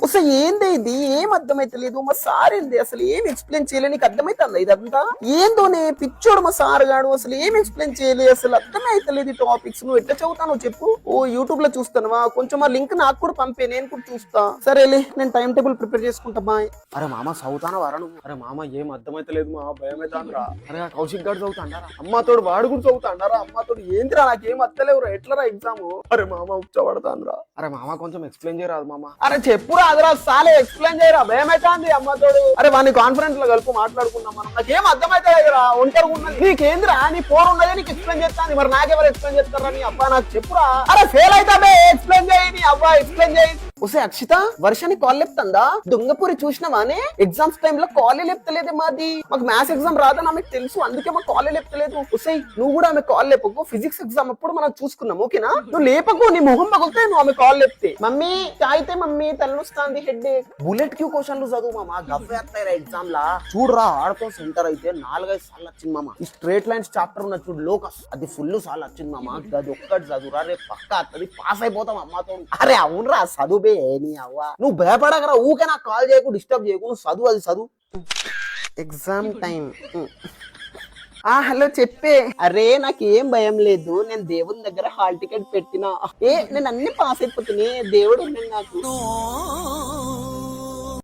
అసలు ఏంది ఇది ఏం అర్థమైతలేదు మా సార్ ఏంది అసలు ఏం ఎక్స్ప్లెయిన్ చేయలే నీకు అర్థమైతుందా ఇదంతా ఏందోనే పిచ్చోడు మా సార్ గాడు అసలు ఏం ఎక్స్ప్లెయిన్ చేయలే అసలు అర్థమే అవుతలేదు ఈ టాపిక్స్ నువ్వు ఎట్లా చదువుతానో చెప్పు ఓ యూట్యూబ్ లో చూస్తానువా కొంచెం ఆ లింక్ నాకు కూడా పంపే నేను కూడా చూస్తా సరేలే నేను టైం టేబుల్ ప్రిపేర్ చేసుకుంటా బాయ్ అరే మామ చదువుతానా వరా నువ్వు అరే మామ ఏం అర్థమైతలేదు మా భయం అవుతాందిరా అరే ఆ కౌశిక్ గారు చదువుతాండారా అమ్మతోడు వాడు కూడా చదువుతాండారా అమ్మతోడు ఏందిరా నాకేం అత్తలేవురా ఎట్లరా ఎగ్జామ్ అరే మామ ఉచ్చబడతాందిరా అరే మామ కొంచెం ఎక్స్ప్లెయిన్ చేయరాదు మామ అరే చెప్పురా అదరా సాలే ఎక్స్ప్లెయిన్ చేయరా భయమైతాంది అమ్మతోడు అరే వాడిని కాన్ఫరెన్స్ లో కలుపు మాట్లాడుకున్నాం మనం నాకేం అర్థమైతలేదురా ఒంటరి ఉన్నది నీకేందిరా నీ ఫోన్ ఉన్నదే నీకు ఎక్స్ప్లెయిన్ చేస్తాను మరి నాకెవరు ఎక్స్ప్లెయిన్ చేస్తారా నీ అబ్బా నాకు చెప్పురా అరే ఫెయిల్ అయితే ఎక్స్ప్లెయిన్ చేయి నీ అబ్బా ఎక్స్ప్లెయిన్ చేయి ఒసే అక్షిత వర్షాన్ని కాల్ లేపుతుందా దొంగపూరి చూసినావానే ఎగ్జామ్స్ టైమ్ లో కాల్ లేపుతలేదే మాది మాకు మ్యాథ్స్ ఎగ్జామ్ రాదని ఆమెకు తెలుసు అందుకే మాకు కాల్ లేపుతలేదు ఒసే నువ్వు కూడా ఆమె కాల్ లేపకు ఫిజిక్స్ ఎగ్జామ్ అప్పుడు మనం చూసుకున్నాం ఓకేనా నువ్వు లేపకు నీ మొహం పగిలితే నువ్వు ఆమె కాల్ లేపితే మమ్మీ తాగితే మమ్మీ తలనొస్తాంది హెడ్ బుల్లెట్ క్యూ క్వశ్చన్లు చదువు మామ గవ్వేస్తాయి ఎగ్జామ్ లా చూడరా ఆడతో సెంటర్ అయితే 4-5 సార్లు వచ్చింది మామ ఈ స్ట్రేట్ లైన్స్ చాప్టర్ ఉన్న చూడు లోకస్ అది ఫుల్ సార్లు వచ్చింది మామ అది ఒక్కటి చదువురా రేపు పక్క అది పాస్ అయిపోతాం అమ్మతో అరే అవునరా చదువుబే నీ అవ్వ నువ్వు భయపడకరా ఊకే నాకు కాల్ చేయకు డిస్టర్బ్ చేయకు నువ్వు చదువు అది చదువు ఎగ్జామ్ టైం హలో చెప్పే అరే నాకేం భయం లేదు నేను దేవుని దగ్గర హాల్ టికెట్ పెట్టినా నేను అన్ని పాస్ అయిపోతున్నాయి దేవుడు ఉన్నాడు నాకు